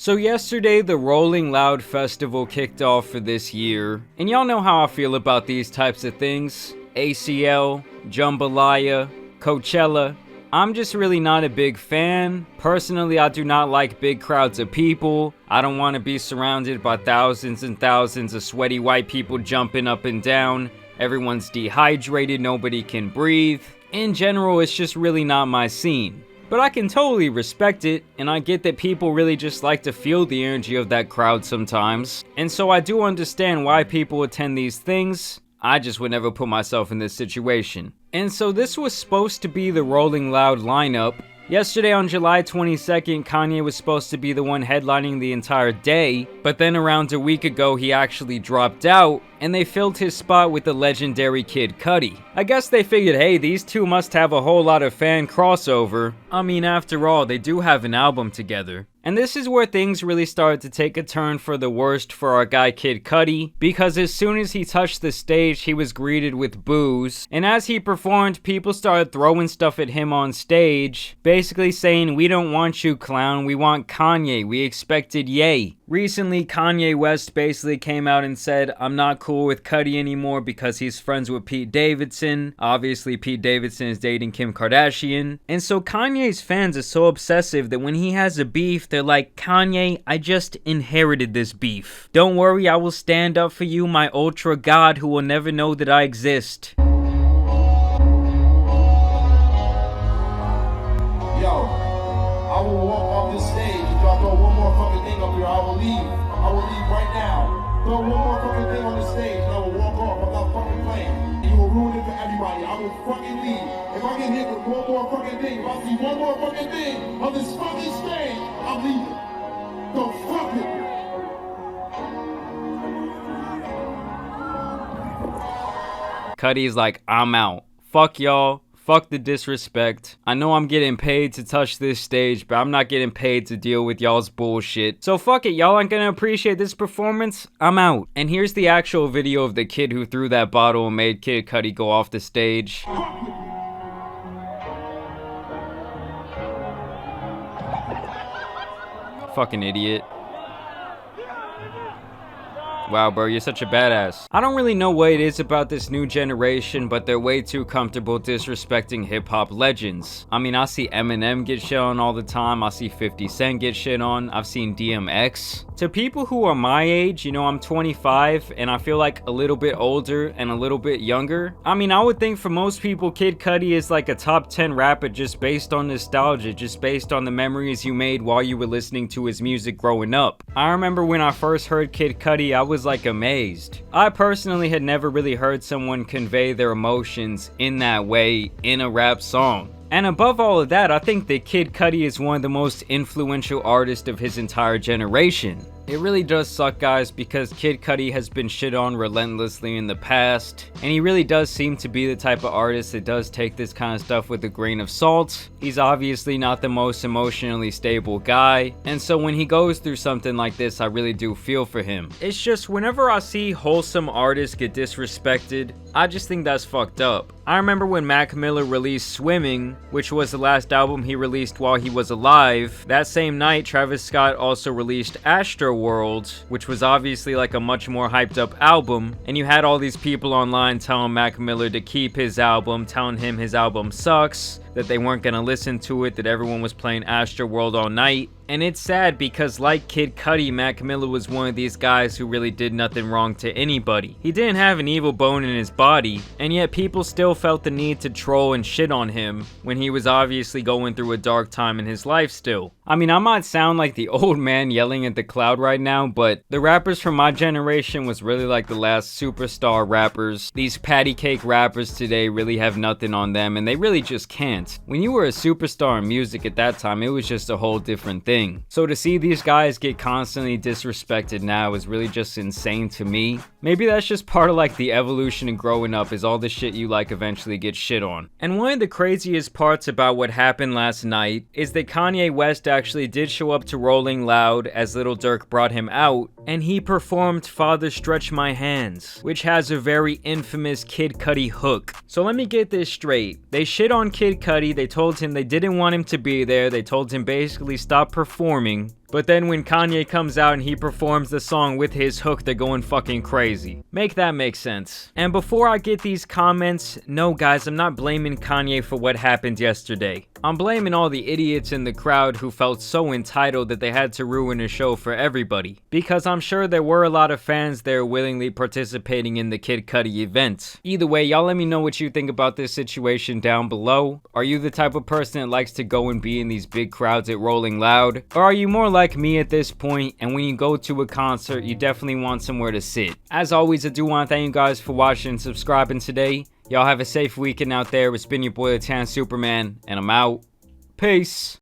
So yesterday, the Rolling Loud Festival kicked off for this year, and y'all know how I feel about these types of things. ACL, Jambalaya, Coachella. I'm just really not a big fan. Personally, I do not like big crowds of people. I don't want to be surrounded by thousands and thousands of sweaty white people jumping up and down. Everyone's dehydrated, nobody can breathe. In general, it's just really not my scene. But I can totally respect it, and I get that people really just like to feel the energy of that crowd sometimes. And so I do understand why people attend these things. I just would never put myself in this situation. And so this was supposed to be the Rolling Loud lineup. Yesterday on July 22nd, Kanye was supposed to be the one headlining the entire day, but then around a week ago he actually dropped out, and they filled his spot with the legendary Kid Cudi. I guess they figured, hey, these two must have a whole lot of fan crossover. I mean, after all, they do have an album together. And this is where things really started to take a turn for the worst for our guy Kid Cudi, because as soon as he touched the stage, he was greeted with boos, and as he performed, people started throwing stuff at him on stage, basically saying, "We don't want you, clown, we want Kanye, we expected Ye." Recently, Kanye West basically came out and said, "I'm not cool with Cudi anymore because he's friends with Pete Davidson." Obviously, Pete Davidson is dating Kim Kardashian. And so Kanye's fans are so obsessive that when he has a beef, they're like, "Kanye, I just inherited this beef. Don't worry, I will stand up for you, my ultra god who will never know that I exist." Yo, I will walk off this stage. If y'all throw one more fucking thing up here, I will leave. I will leave right now. Throw one more fucking thing on the stage and I will walk off. I'm not fucking playing. And you will ruin it for everybody. I will fucking leave. If I get hit with one more fucking thing, if I see one more fucking thing on this fucking stage, I'm leaving. Don't fuck with me. Cudi's like, "I'm out. Fuck y'all. Fuck the disrespect. I know I'm getting paid to touch this stage, but I'm not getting paid to deal with y'all's bullshit. So fuck it, y'all aren't gonna appreciate this performance? I'm out." And here's the actual video of the kid who threw that bottle and made Kid Cudi go off the stage. Fucking idiot. Wow, bro, you're such a badass. I don't really know what it is about this new generation, but they're way too comfortable disrespecting hip-hop legends. I mean, I see Eminem get shit on all the time. I see 50 Cent get shit on. I've seen DMX. To people who are my age, you know, I'm 25, and I feel like a little bit older and a little bit younger. I mean, I would think for most people, Kid Cudi is like a top 10 rapper just based on nostalgia, just based on the memories you made while you were listening to his music growing up. I remember when I first heard Kid Cudi, I was like amazed. I personally had never really heard someone convey their emotions in that way in a rap song. And above all of that, I think that Kid Cudi is one of the most influential artists of his entire generation. It really does suck, guys, because Kid Cudi has been shit on relentlessly in the past, and he really does seem to be the type of artist that does take this kind of stuff with a grain of salt. He's obviously not the most emotionally stable guy, and so when he goes through something like this, I really do feel for him. It's just whenever I see wholesome artists get disrespected, I just think that's fucked up. I remember when Mac Miller released Swimming, which was the last album he released while he was alive. That same night, Travis Scott also released Astroworld, which was obviously like a much more hyped up album, and you had all these people online telling Mac Miller to keep his album, telling him his album sucks, that they weren't gonna listen to it, that everyone was playing Astroworld all night. And it's sad because like Kid Cudi, Mac Miller was one of these guys who really did nothing wrong to anybody. He didn't have an evil bone in his body, and yet people still felt the need to troll and shit on him when he was obviously going through a dark time in his life still. I mean, I might sound like the old man yelling at the cloud right now, but the rappers from my generation was really like the last superstar rappers. These patty cake rappers today really have nothing on them, and they really just can't. When you were a superstar in music at that time, it was just a whole different thing. So to see these guys get constantly disrespected now is really just insane to me. Maybe that's just part of like the evolution of growing up, is all the shit you like eventually gets shit on. And one of the craziest parts about what happened last night is that Kanye West actually did show up to Rolling Loud as Lil Durk brought him out, and he performed Father Stretch My Hands, which has a very infamous Kid Cudi hook. So let me get this straight. They shit on Kid Cudi, they told him they didn't want him to be there, they told him basically stop performing, But then when Kanye comes out and he performs the song with his hook, they're going fucking crazy. Make that make sense. And before I get these comments, no guys, I'm not blaming Kanye for what happened yesterday. I'm blaming all the idiots in the crowd who felt so entitled that they had to ruin a show for everybody. Because I'm sure there were a lot of fans there willingly participating in the Kid Cudi event. Either way, y'all let me know what you think about this situation down below. Are you the type of person that likes to go and be in these big crowds at Rolling Loud? Or are you more like me at this point, and when you go to a concert, you definitely want somewhere to sit? As always, I do want to thank you guys for watching and subscribing today. Y'all have a safe weekend out there. It's been your boy, the Tan Superman, and I'm out. Peace.